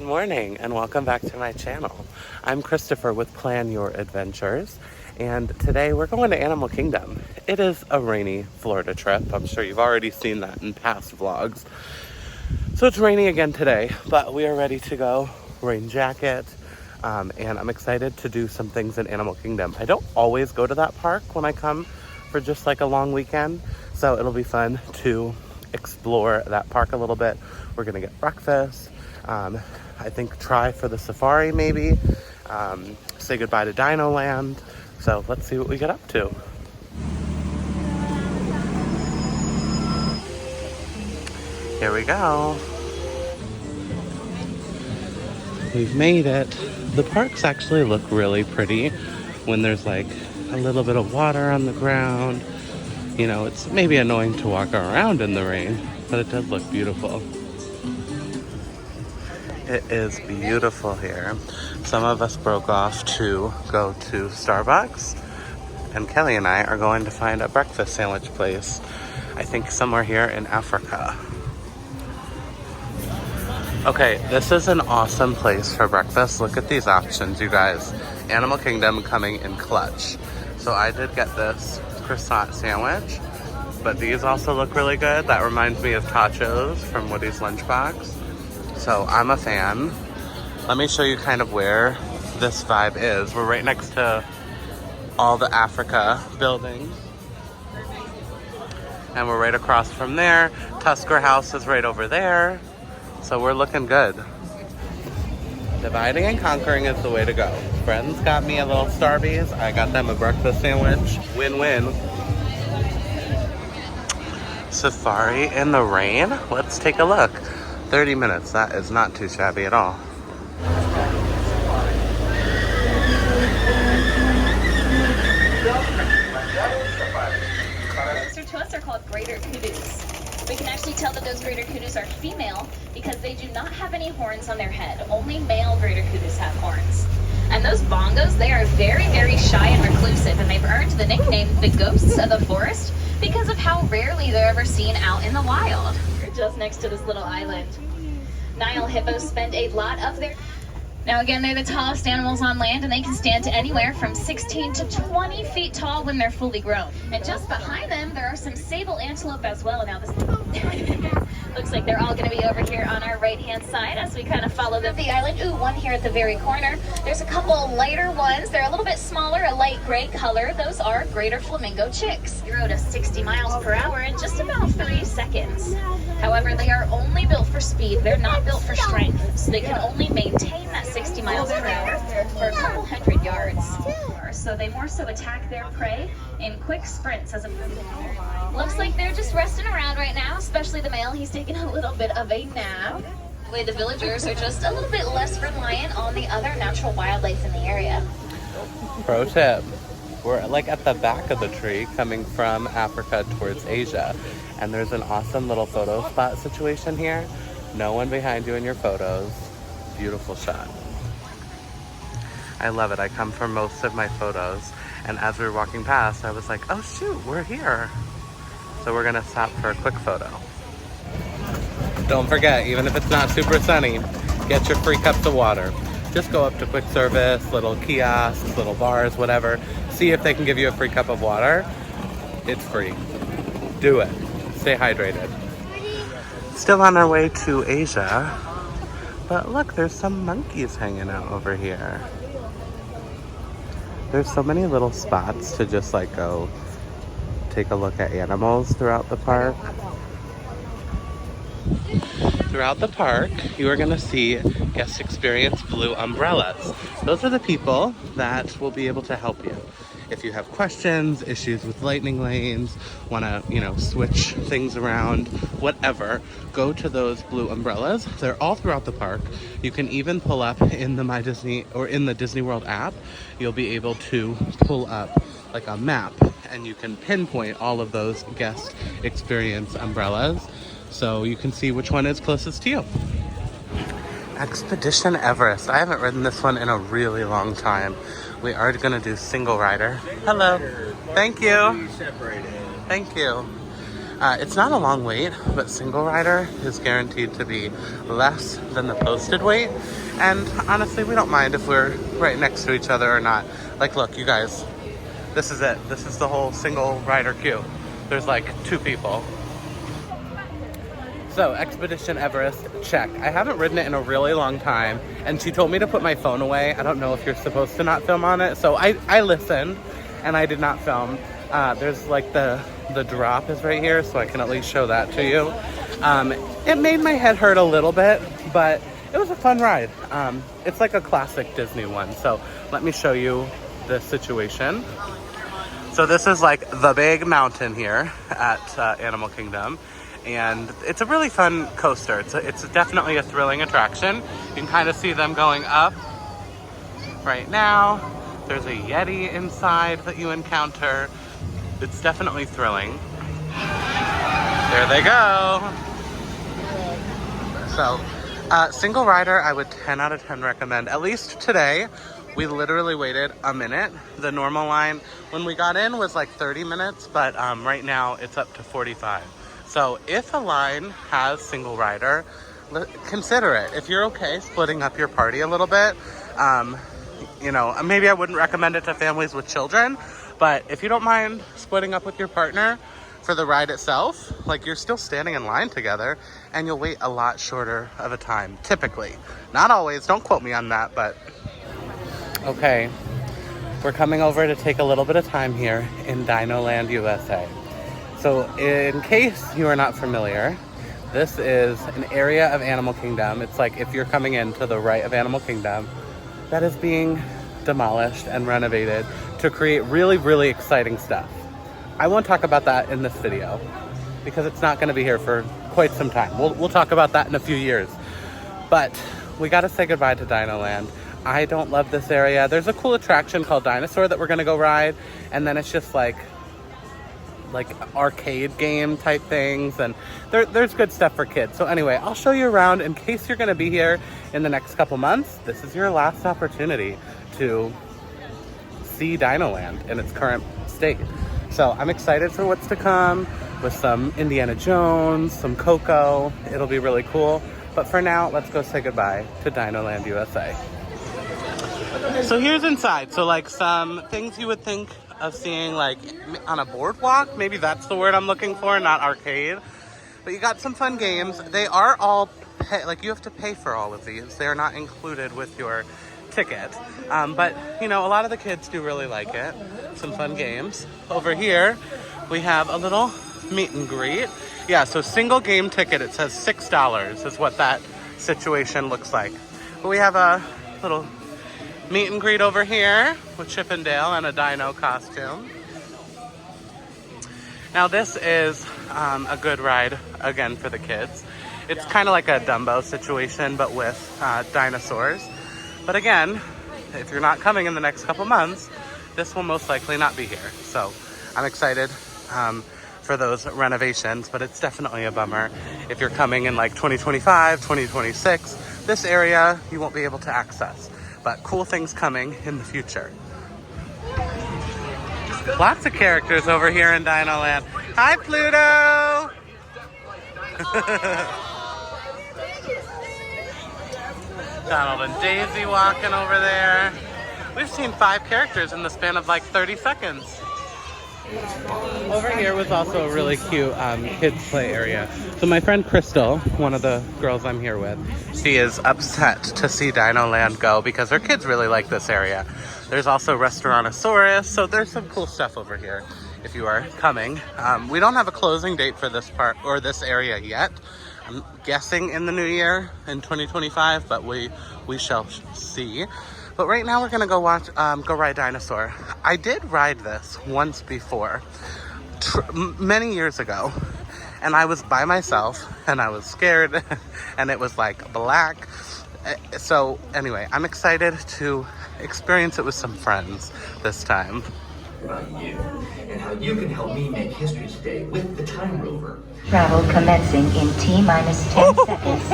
Good morning and welcome back to my channel. I'm Christopher with Plan Your Adventures, and today we're going to Animal Kingdom. It is a rainy Florida trip. I'm sure you've already seen that in past vlogs. So it's rainy again today, but we are ready to go. Rain jacket, and I'm excited to do some things in Animal Kingdom. I don't always go to that park when I come for just like a long weekend, so it'll be fun to explore that park a little bit. We're gonna get breakfast. I think try for the safari maybe, say goodbye to Dino Land. So let's see what we get up to. Here we go. We've made it. The parks actually look really pretty when there's like a little bit of water on the ground. You know, it's maybe annoying to walk around in the rain, but it does look beautiful. It is beautiful here. Some of us broke off to go to Starbucks, and Kelly and I are going to find a breakfast sandwich place, I think somewhere here in Africa. Okay, this is an awesome place for breakfast. Look at these options, you guys. Animal Kingdom coming in clutch. So I did get this croissant sandwich, but these also look really good. That reminds me of tachos from Woody's Lunchbox. So I'm a fan. Let me show you kind of where this vibe is. We're right next to all the Africa buildings. And we're right across from there. Tusker House is right over there. So we're looking good. Dividing and conquering is the way to go. Friends got me a little Starbies. I got them a breakfast sandwich. Win-win. Safari in the rain? Let's take a look. 30 minutes, that is not too shabby at all. Closer to us are called greater kudus. We can actually tell that those greater kudus are female because they do not have any horns on their head. Only male greater kudus have horns. And those bongos, they are very, very shy and reclusive, and they've earned the nickname the ghosts of the forest because of how rarely they're ever seen out in the wild. We're just next to this little island. Nile hippos spend a lot of their... Now again, they're the tallest animals on land, and they can stand to anywhere from 16 to 20 feet tall when they're fully grown. And just behind them, there are some sable antelope as well. Now this looks like they're all going to be over here on our right-hand side as we kind of follow the island. Ooh, one here at the very corner. There's a couple lighter ones. They're a little bit smaller, a light gray color. Those are greater flamingo chicks. 0 to 60 miles per hour in just about 3 seconds. However, they are only built for speed. They're not built for strength, so they can only maintain that 60 miles per hour for a couple hundred yards. So they more so attack their prey in quick sprints as a... Looks like they're just resting around right now, especially the male. He's taking a little bit of a nap. The way the villagers are just a little bit less reliant on the other natural wildlife in the area. Pro tip. We're like at the back of the tree coming from Africa towards Asia. And there's an awesome little photo spot situation here. No one behind you in your photos. Beautiful shot. I love it. I come for most of my photos. And as we were walking past, I was like, oh shoot, we're here. So we're gonna stop for a quick photo. Don't forget, even if it's not super sunny, get your free cups of water. Just go up to quick service, little kiosks, little bars, whatever. See if they can give you a free cup of water. It's free. Do it. Stay hydrated. Still on our way to Asia. But look, there's some monkeys hanging out over here. There's so many little spots to just like go take a look at animals throughout the park. Throughout the park, you are going to see guest experience blue umbrellas. Those are the people that will be able to help you. If you have questions, issues with lightning lanes, want to, switch things around, whatever, go to those blue umbrellas. They're all throughout the park. You can even pull up in the My Disney or in the Disney World app. You'll be able to pull up like a map, and you can pinpoint all of those guest experience umbrellas so you can see which one is closest to you. Expedition Everest. I haven't ridden this one in a really long time. We are gonna do single rider. Hello. Thank you. Thank you. It's not a long wait, but single rider is guaranteed to be less than the posted wait. And honestly, we don't mind if we're right next to each other or not. Like, look, you guys, this is it. This is the whole single rider queue. There's like 2 people. So, Expedition Everest, check. I haven't ridden it in a really long time, and she told me to put my phone away. I don't know if you're supposed to not film on it, so I listened, and I did not film. There's like the drop is right here, so I can at least show that to you. It made my head hurt a little bit, but it was a fun ride. It's like a classic Disney one, so let me show you the situation. So this is like the big mountain here at Animal Kingdom. And it's a really fun coaster. It's definitely a thrilling attraction. You can kind of see them going up right now. There's a Yeti inside that you encounter. It's definitely thrilling. There they go. So, single rider, I would 10 out of 10 recommend. At least today, we literally waited a minute. The normal line when we got in was like 30 minutes, but right now it's up to 45. So if a line has single rider, consider it. If you're okay splitting up your party a little bit, you know, maybe I wouldn't recommend it to families with children, but if you don't mind splitting up with your partner for the ride itself, like you're still standing in line together and you'll wait a lot shorter of a time, typically. Not always, don't quote me on that, but. Okay, we're coming over to take a little bit of time here in Dino Land, USA. So in case you are not familiar, this is an area of Animal Kingdom. It's like if you're coming in to the right of Animal Kingdom, that is being demolished and renovated to create really, really exciting stuff. I won't talk about that in this video because it's not going to be here for quite some time. We'll talk about that in a few years. But we got to say goodbye to Dino Land. I don't love this area. There's a cool attraction called Dinosaur that we're going to go ride, and then it's just like arcade game type things, and there's good stuff for kids. So anyway, I'll show you around. In case you're going to be here in the next couple months, this is your last opportunity to see Dino Land in its current state. So I'm excited for what's to come with some Indiana Jones, some Coco. It'll be really cool. But for now, let's go say goodbye to Dino Land USA. So here's inside. So like some things you would think of seeing like on a boardwalk. Maybe that's the word I'm looking for, not arcade. But you got some fun games. They are all like you have to pay for all of these. They're not included with your ticket. But you know, a lot of the kids do really like it. Some fun games. Over here, we have a little meet and greet. Yeah, so single game ticket, it says $6 is what that situation looks like. But we have a little meet and greet over here with Chip and Dale and a dino costume. Now this is a good ride, again, for the kids. It's kind of like a Dumbo situation, but with dinosaurs. But again, if you're not coming in the next couple months, this will most likely not be here. So I'm excited for those renovations, but it's definitely a bummer. If you're coming in like 2025, 2026, this area you won't be able to access. But cool things coming in the future. Lots of characters over here in Dino Land. Hi, Pluto! Donald and Daisy walking over there. We've seen 5 characters in the span of like 30 seconds. Over here was also a really cute kids play area. So my friend Crystal, one of the girls I'm here with, she is upset to see Dino Land go because her kids really like this area. There's also Restaurantosaurus, so there's some cool stuff over here if you are coming. We don't have a closing date for this part or this area yet. I'm guessing in the new year in 2025, but we shall see. But right now we're gonna go ride Dinosaur. I did ride this once before, many years ago, and I was by myself and I was scared and it was like black. So anyway, I'm excited to experience it with some friends this time. About you and how you can help me make history today with the Time Rover. Travel commencing in T-minus 10 seconds.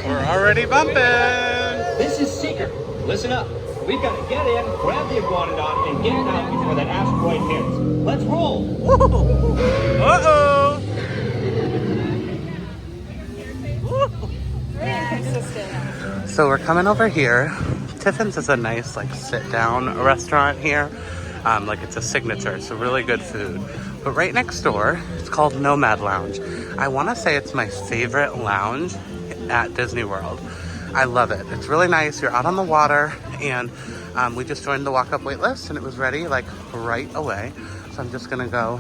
We're already bumping. This is Seeker. Listen up. We've got to get in, grab the iguanodon, and get it out before that asteroid hits. Let's roll. Uh-oh. So we're coming over here. Tiffin's is a nice like sit down restaurant here. Like it's a signature, so really good food. But right next door, it's called Nomad Lounge. I want to say it's my favorite lounge at Disney World. I love it. It's really nice. You're out on the water, and we just joined the walk-up wait list, and it was ready like right away. So I'm just gonna go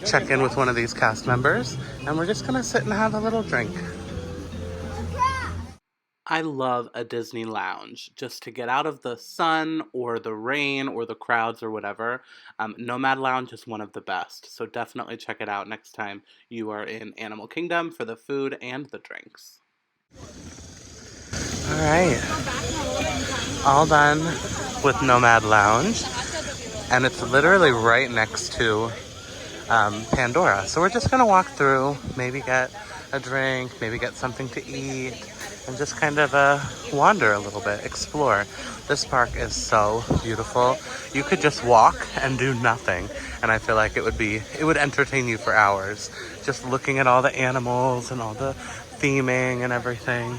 check in with one of these cast members, and we're just gonna sit and have a little drink. I love a Disney lounge just to get out of the sun or the rain or the crowds or whatever. Nomad Lounge is one of the best, so definitely check it out next time you are in Animal Kingdom for the food and the drinks. All right, all done with Nomad Lounge, and it's literally right next to Pandora. So we're just gonna walk through, maybe get a drink, maybe get something to eat, and just kind of wander a little bit, explore. This park is so beautiful. You could just walk and do nothing, and I feel like it would entertain you for hours, just looking at all the animals and all the theming and everything.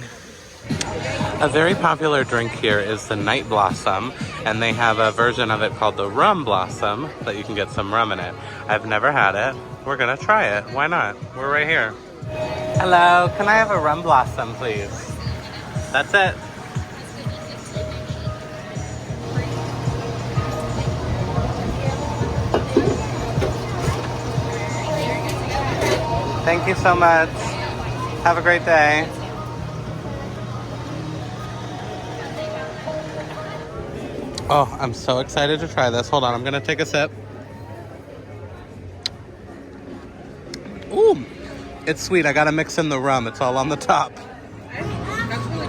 A very popular drink here is the Night Blossom, and they have a version of it called the Rum Blossom that you can get some rum in it. I've never had it. We're gonna try it. Why not? We're right here. Hello, can I have a Rum Blossom, please? That's it. Thank you so much. Have a great day. Oh, I'm so excited to try this. Hold on, I'm gonna take a sip. Ooh, it's sweet. I gotta mix in the rum. It's all on the top.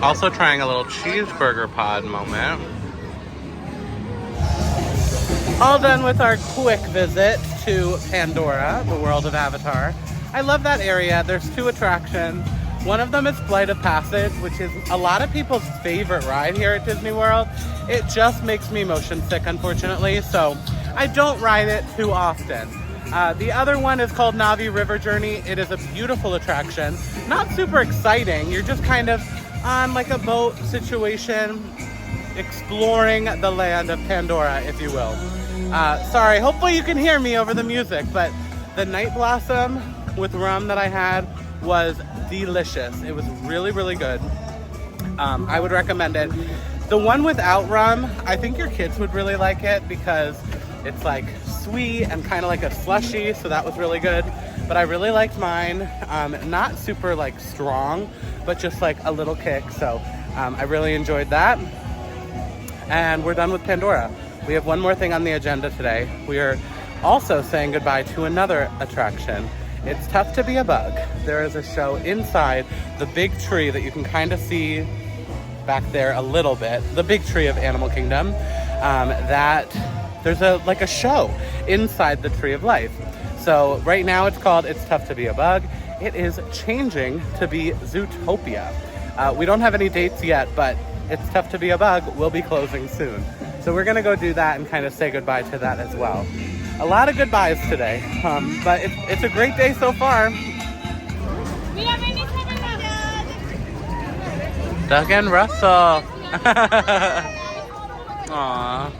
Also trying a little cheeseburger pod moment. All done with our quick visit to Pandora, the world of Avatar. I love that area. There's 2 attractions. One of them is Flight of Passage, which is a lot of people's favorite ride here at Disney World. It just makes me motion sick, unfortunately, so I don't ride it too often. The other one is called Navi River Journey. It is a beautiful attraction. Not super exciting. You're just kind of on like a boat situation, exploring the land of Pandora, if you will. Sorry, hopefully you can hear me over the music, but the Night Blossom with rum that I had was delicious. It was really, really good. I would recommend it. The one without rum, I think your kids would really like it because it's like sweet and kind of like a slushy, so that was really good. But I really liked mine. Not super like strong, but just like a little kick. So I really enjoyed that. And we're done with Pandora. We have one more thing on the agenda today. We are also saying goodbye to another attraction. It's Tough to Be a Bug. There is a show inside the big tree that you can kind of see back there a little bit. The big tree of Animal Kingdom. That there's a show inside the Tree of Life. So right now it's called It's Tough to Be a Bug. It is changing to be Zootopia. We don't have any dates yet, but It's Tough to Be a Bug will be closing soon. So we're gonna go do that and kind of say goodbye to that as well. A lot of goodbyes today, but it's a great day so far. Doug and Russell. Aww.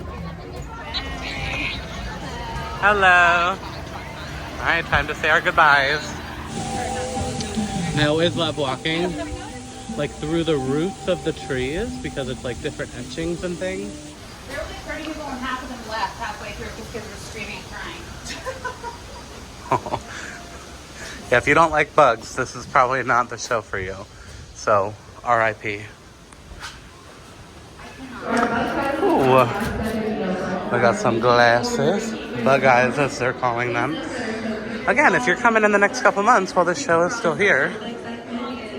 Hello. All right, time to say our goodbyes. I always love walking like through the roots of the trees because it's like different etchings and things. There were like 30 people and half of them left halfway through because kids were screaming and crying. Yeah, if you don't like bugs, this is probably not the show for you. So, R.I.P. Ooh, I got some glasses. Bug eyes, as they're calling them. Again, if you're coming in the next couple months while this show is still here,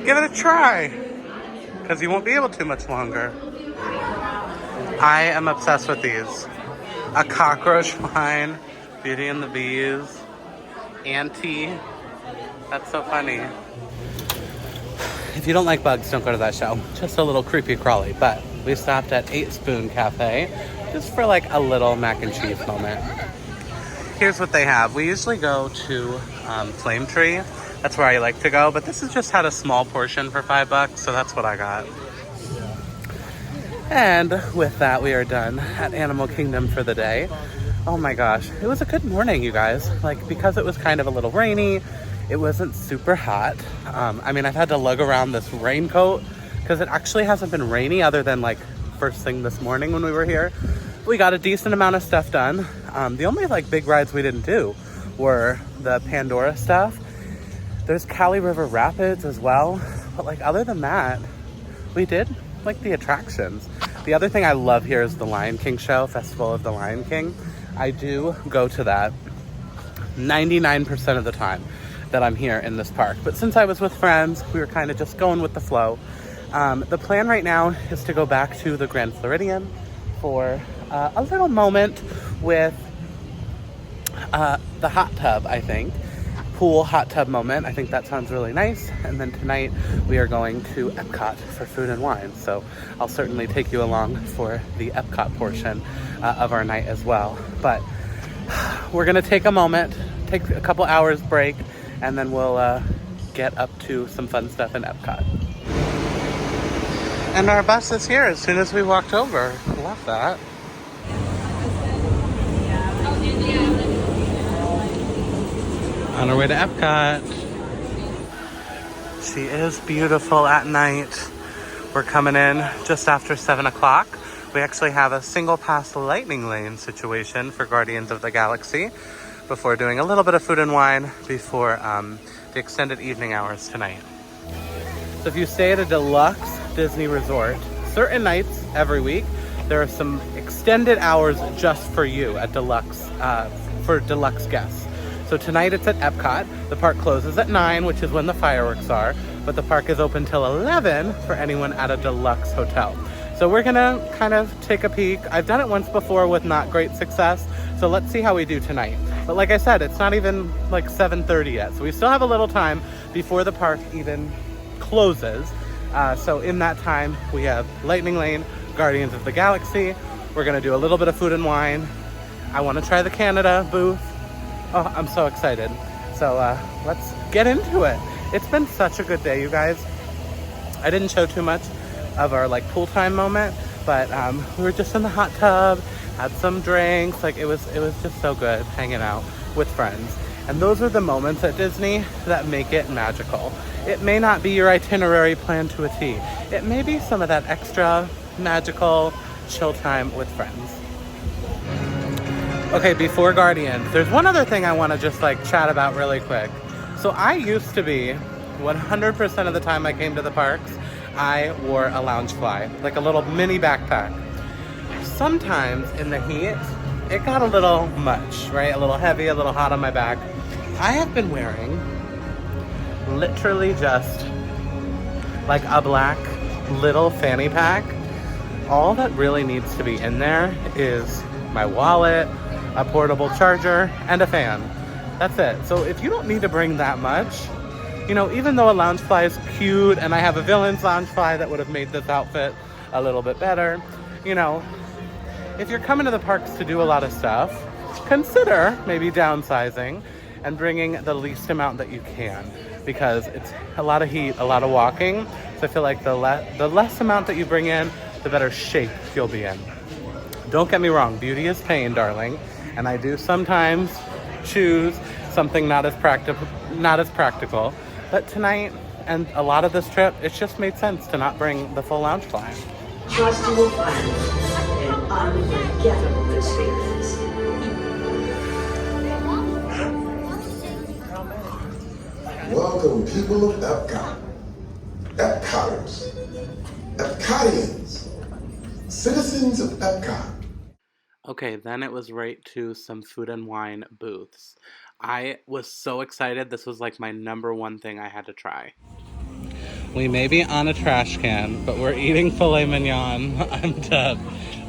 give it a try. Because you won't be able to much longer. I am obsessed with these. A cockroach vine, Beauty and the Bees, Auntie. That's so funny. If you don't like bugs, don't go to that show. Just a little creepy crawly. But we stopped at 8 Spoon Cafe just for like a little mac and cheese moment. Here's what they have. We usually go to Flame Tree. That's where I like to go. But this has just had a small portion for $5, so that's what I got. And with that, we are done at Animal Kingdom for the day. Oh my gosh, it was a good morning, you guys. Like, because it was kind of a little rainy, it wasn't super hot. I mean, I've had to lug around this raincoat because it actually hasn't been rainy other than like first thing this morning when we were here. We got a decent amount of stuff done. The only like big rides we didn't do were the Pandora stuff. There's Cali River Rapids as well. But like other than that, we did like the attractions. The other thing I love here is the Lion King show, Festival of the Lion King. I do go to that 99% of the time that I'm here in this park. But since I was with friends, we were kind of just going with the flow. The plan right now is to go back to the Grand Floridian for a little moment with the hot tub, I think. Pool hot tub moment. I think that sounds really nice. And then tonight we are going to EPCOT for food and wine. So I'll certainly take you along for the EPCOT portion of our night as well. But we're gonna take a moment, take a couple hours break, and then we'll get up to some fun stuff in EPCOT. And our bus is here as soon as we walked over. Love that. On our way to EPCOT. She is beautiful at night. We're coming in just after 7 o'clock. We actually have a single pass lightning lane situation for Guardians of the Galaxy before doing a little bit of food and wine before the extended evening hours tonight. So if you stay at a deluxe Disney resort, certain nights every week, there are some extended hours just for you at deluxe, for deluxe guests. So tonight it's at EPCOT. The park closes at 9, which is when the fireworks are, but the park is open till 11 for anyone at a deluxe hotel. So we're gonna kind of take a peek. I've done it once before with not great success, so let's see how we do tonight. But like I said, it's not even like 7:30 yet, so we still have a little time before the park even closes. So in that time, we have Lightning Lane, Guardians of the Galaxy. We're gonna do a little bit of food and wine. I wanna try the Canada booth. Oh, I'm so excited. So let's get into it. It's been such a good day, you guys. I didn't show too much of our like pool time moment, but we were just in the hot tub, had some drinks. Like it was just so good hanging out with friends. And those are the moments at Disney that make it magical. It may not be your itinerary planned to a T. It may be some of that extra magical chill time with friends. Okay, before Guardians, there's one other thing I want to just like chat about really quick. So I used to be, 100% of the time I came to the parks, I wore a Loungefly, like a little mini backpack. Sometimes in the heat, it got a little much, right? A little heavy, a little hot on my back. I have been wearing literally just like a black little fanny pack. All that really needs to be in there is my wallet, a portable charger, and a fan. That's it. So if you don't need to bring that much, you know, even though a Loungefly is cute and I have a Villains Loungefly that would have made this outfit a little bit better, you know, if you're coming to the parks to do a lot of stuff, consider maybe downsizing and bringing the least amount that you can, because it's a lot of heat, a lot of walking. So I feel like the less amount that you bring in, the better shape you'll be in. Don't get me wrong, beauty is pain, darling. And I do sometimes choose something not as practical. But tonight, and a lot of this trip, it's just made sense to not bring the full Loungefly. Trust you will find an unforgettable experience. Welcome, people of EPCOT, EPCOTers, EPCOTians, citizens of EPCOT. Okay, then it was right to some food and wine booths. I was so excited. This was like my number one thing I had to try. We may be on a trash can, but we're eating filet mignon. I'm dead.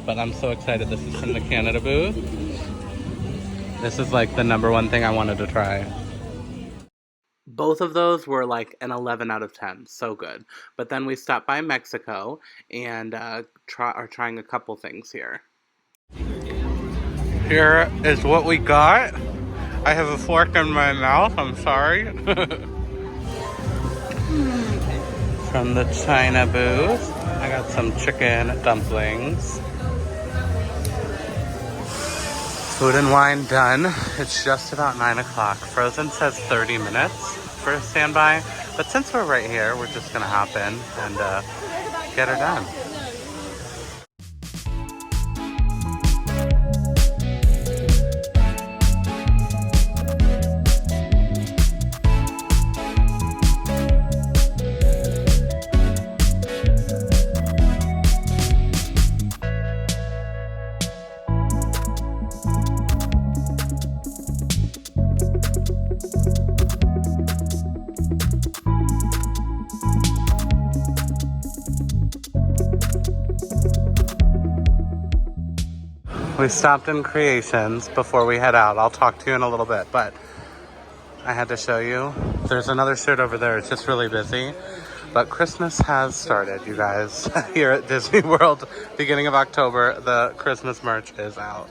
But I'm so excited. This is from the Canada booth. This is like the number one thing I wanted to try. Both of those were like an 11 out of 10. So good. But then we stopped by Mexico and are trying a couple things here. Here is what we got. I have a fork in my mouth, I'm sorry. From the China booth. I got some chicken dumplings. Food and wine done. It's just about 9 o'clock. Frozen says 30 minutes for a standby, but since we're right here, we're just gonna hop in and get her done. We stopped in Creations before we head out. I'll talk to you in a little bit, but I had to show you. There's another shirt over there. It's just really busy. But Christmas has started, you guys. Here at Disney World, beginning of October, the Christmas merch is out.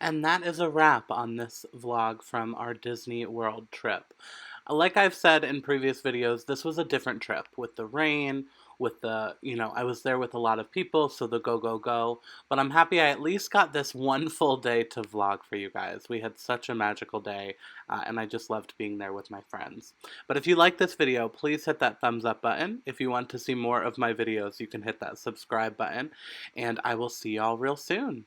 And that is a wrap on this vlog from our Disney World trip. Like I've said in previous videos, this was a different trip with the rain, with the, I was there with a lot of people, so the go, go, go. But I'm happy I at least got this one full day to vlog for you guys. We had such a magical day, and I just loved being there with my friends. But if you like this video, please hit that thumbs up button. If you want to see more of my videos, you can hit that subscribe button, and I will see y'all real soon.